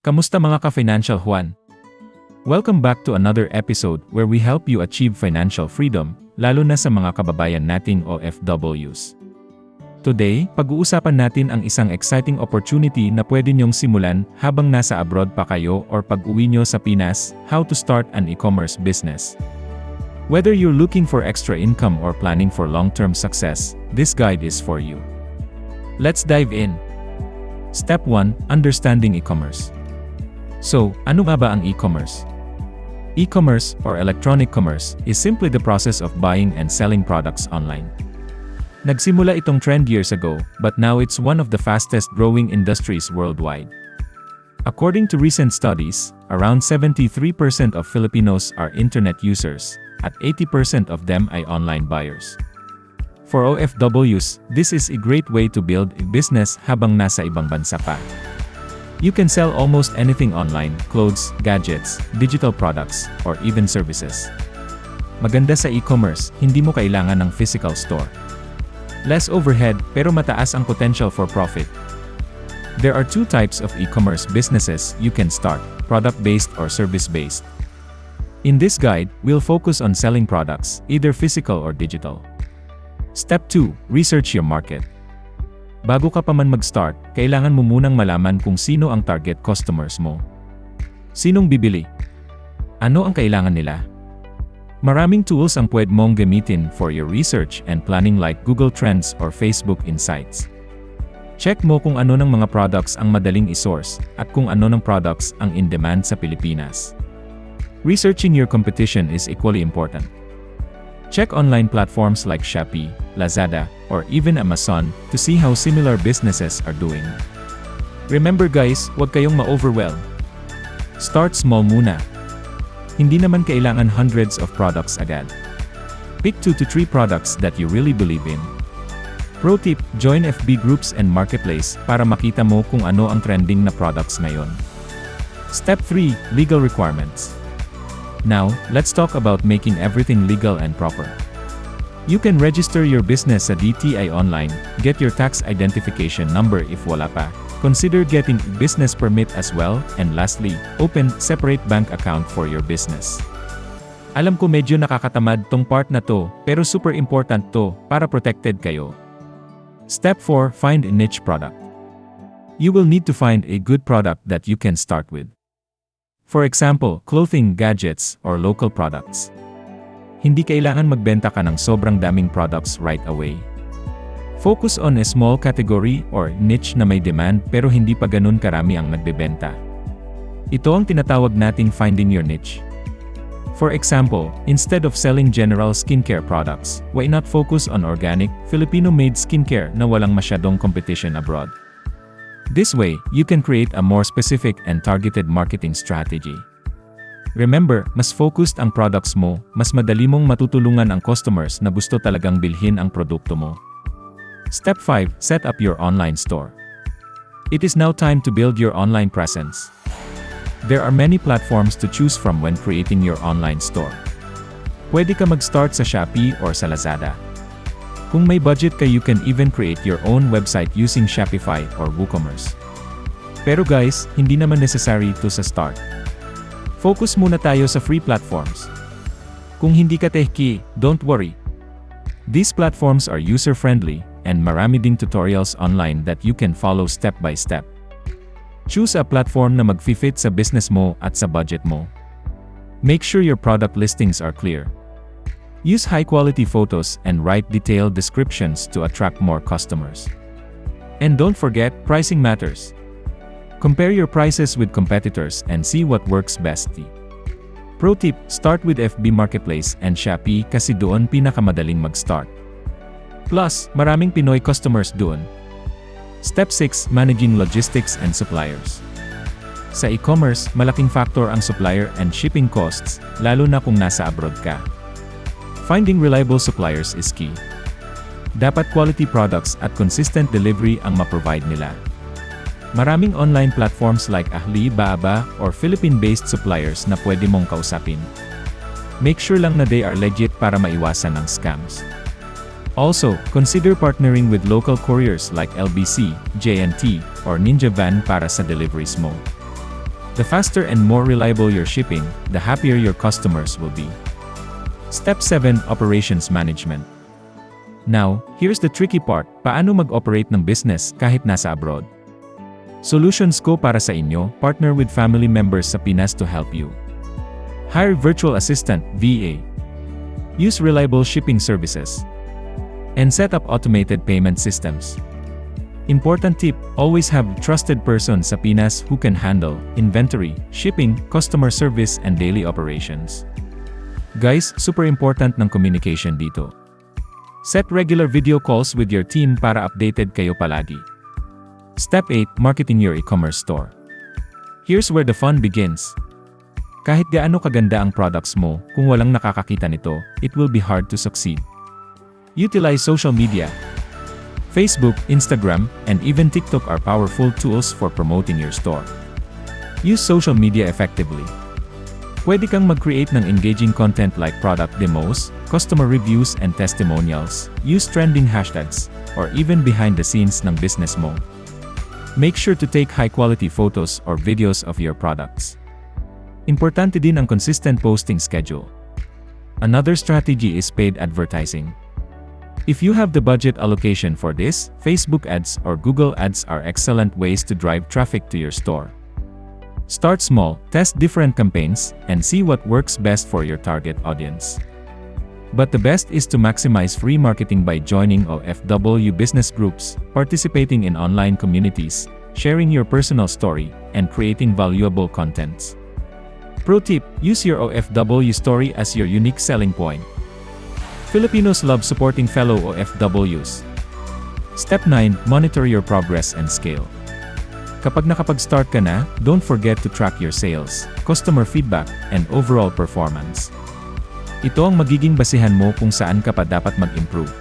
Kamusta mga ka-financial Juan? Welcome back to another episode where we help you achieve financial freedom, lalo na sa mga kababayan nating OFWs. Today, pag-uusapan natin ang isang exciting opportunity na pwede nyong simulan habang nasa abroad pa kayo or pag-uwi nyo sa Pinas, how to start an e-commerce business. Whether you're looking for extra income or planning for long-term success, this guide is for you. Let's dive in. Step 1. Understanding e-commerce. So, ano nga ba ang e-commerce? E-commerce, or electronic commerce, is simply the process of buying and selling products online. Nagsimula itong trend years ago, but now it's one of the fastest-growing industries worldwide. According to recent studies, around 73% of Filipinos are internet users, at 80% of them ay online buyers. For OFWs, this is a great way to build a business habang nasa ibang bansa pa. You can sell almost anything online: clothes, gadgets, digital products, or even services. Maganda sa e-commerce, hindi mo kailangan ng physical store. Less overhead, pero mataas ang potential for profit. There are two types of e-commerce businesses you can start: product-based or service-based. In this guide, we'll focus on selling products, either physical or digital. Step 2. Research your market. Bago ka pa man mag-start, kailangan mo munang malaman kung sino ang target customers mo. Sinong bibili? Ano ang kailangan nila? Maraming tools ang pwede mong gamitin for your research and planning like Google Trends or Facebook Insights. Check mo kung ano ng mga products ang madaling i-source at kung ano ng products ang in demand sa Pilipinas. Researching your competition is equally important. Check online platforms like Shopee, Lazada, or even Amazon to see how similar businesses are doing. Remember guys, huwag kayong ma-overwhelm. Start small muna. Hindi naman kailangan hundreds of products agad. Pick 2 to 3 products that you really believe in. Pro tip, join FB groups and marketplace para makita mo kung ano ang trending na products ngayon. Step 3. Legal requirements. Now, let's talk about making everything legal and proper. You can register your business sa DTI online, get your tax identification number if wala pa, consider getting a business permit as well, and lastly, open separate bank account for your business. Alam ko medyo nakakatamad tong part na to, pero super important to, para protected kayo. Step 4. Find a niche product. You will need to find a good product that you can start with. For example, clothing, gadgets, or local products. Hindi kailangan magbenta ka ng sobrang daming products right away. Focus on a small category or niche na may demand pero hindi pa ganun karami ang nagbebenta. Ito ang tinatawag nating finding your niche. For example, instead of selling general skincare products, why not focus on organic, Filipino-made skincare na walang masyadong competition abroad? This way, you can create a more specific and targeted marketing strategy. Remember, mas focused ang products mo, mas madali mong matutulungan ang customers na gusto talagang bilhin ang produkto mo. Step 5. Set up your online store. It is now time to build your online presence. There are many platforms to choose from when creating your online store. Pwede ka mag-start sa Shopee or sa Lazada. Kung may budget ka, you can even create your own website using Shopify or WooCommerce. Pero guys, hindi naman necessary to sa start. Focus muna tayo sa free platforms. Kung hindi ka techie, don't worry. These platforms are user-friendly, and marami ding tutorials online that you can follow step by step. Choose a platform na mag-fit sa business mo at sa budget mo. Make sure your product listings are clear. Use high-quality photos and write detailed descriptions to attract more customers. And don't forget, pricing matters. Compare your prices with competitors and see what works best. Pro tip, start with FB Marketplace and Shopee kasi doon pinakamadaling mag-start. Plus, maraming Pinoy customers doon. Step 6. Managing logistics and suppliers. Sa e-commerce, malaking factor ang supplier and shipping costs, lalo na kung nasa abroad ka. Finding reliable suppliers is key. Dapat quality products at consistent delivery ang ma-provide nila. Maraming online platforms like Alibaba or Philippine-based suppliers na pwede mong kausapin. Make sure lang na they are legit para maiwasan ang scams. Also, consider partnering with local couriers like LBC, J&T, or Ninja Van para sa deliveries mo. The faster and more reliable your shipping, the happier your customers will be. Step 7. Operations Management. Now, here's the tricky part, paano mag-operate ng business kahit nasa abroad? Solutions ko para sa inyo, partner with family members sa Pinas to help you. Hire virtual assistant, VA. Use reliable shipping services. And set up automated payment systems. Important tip, always have trusted person sa Pinas who can handle inventory, shipping, customer service, and daily operations. Guys, super important ng communication dito. Set regular video calls with your team para updated kayo palagi. Step 8. Marketing your e-commerce store. Here's where the fun begins. Kahit gaano kaganda ang products mo, kung walang nakakakita nito, it will be hard to succeed. Utilize social media. Facebook, Instagram, and even TikTok are powerful tools for promoting your store. Use social media effectively. Pwede kang mag-create ng engaging content like product demos, customer reviews and testimonials, use trending hashtags, or even behind the scenes ng business mo. Make sure to take high-quality photos or videos of your products. Importante din ang consistent posting schedule. Another strategy is paid advertising. If you have the budget allocation for this, Facebook ads or Google ads are excellent ways to drive traffic to your store. Start small, test different campaigns, and see what works best for your target audience. But the best is to maximize free marketing by joining OFW business groups, participating in online communities, sharing your personal story, and creating valuable contents. Pro tip, use your OFW story as your unique selling point. Filipinos love supporting fellow OFWs. Step 9. Monitor your progress and scale. Kapag nakapag-start ka na, don't forget to track your sales, customer feedback, and overall performance. Ito ang magiging basihan mo kung saan ka pa dapat mag-improve.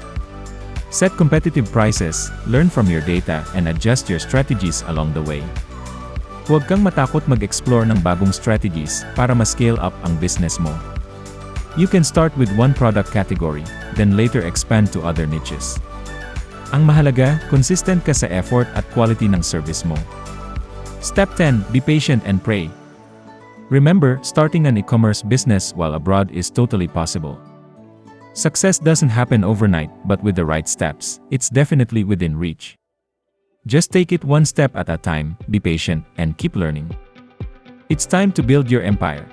Set competitive prices, learn from your data, and adjust your strategies along the way. Huwag kang matakot mag-explore ng bagong strategies para ma-scale up ang business mo. You can start with one product category, then later expand to other niches. Ang mahalaga, consistent ka sa effort at quality ng service mo. Step 10. Be patient and pray. Remember, starting an e-commerce business while abroad is totally possible. Success doesn't happen overnight, but with the right steps, it's definitely within reach. Just take it one step at a time, be patient, and keep learning. It's time to build your empire.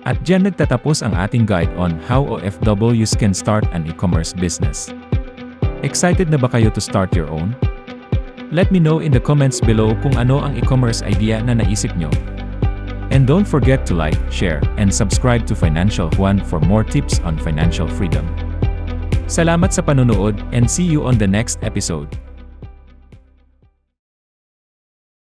At diyan nagtatapos ang ating guide on how OFWs can start an e-commerce business. Excited na ba kayo to start your own? Let me know in the comments below kung ano ang e-commerce idea na naisip nyo. And don't forget to like, share, and subscribe to Financial Juan for more tips on financial freedom. Salamat sa panonood and see you on the next episode.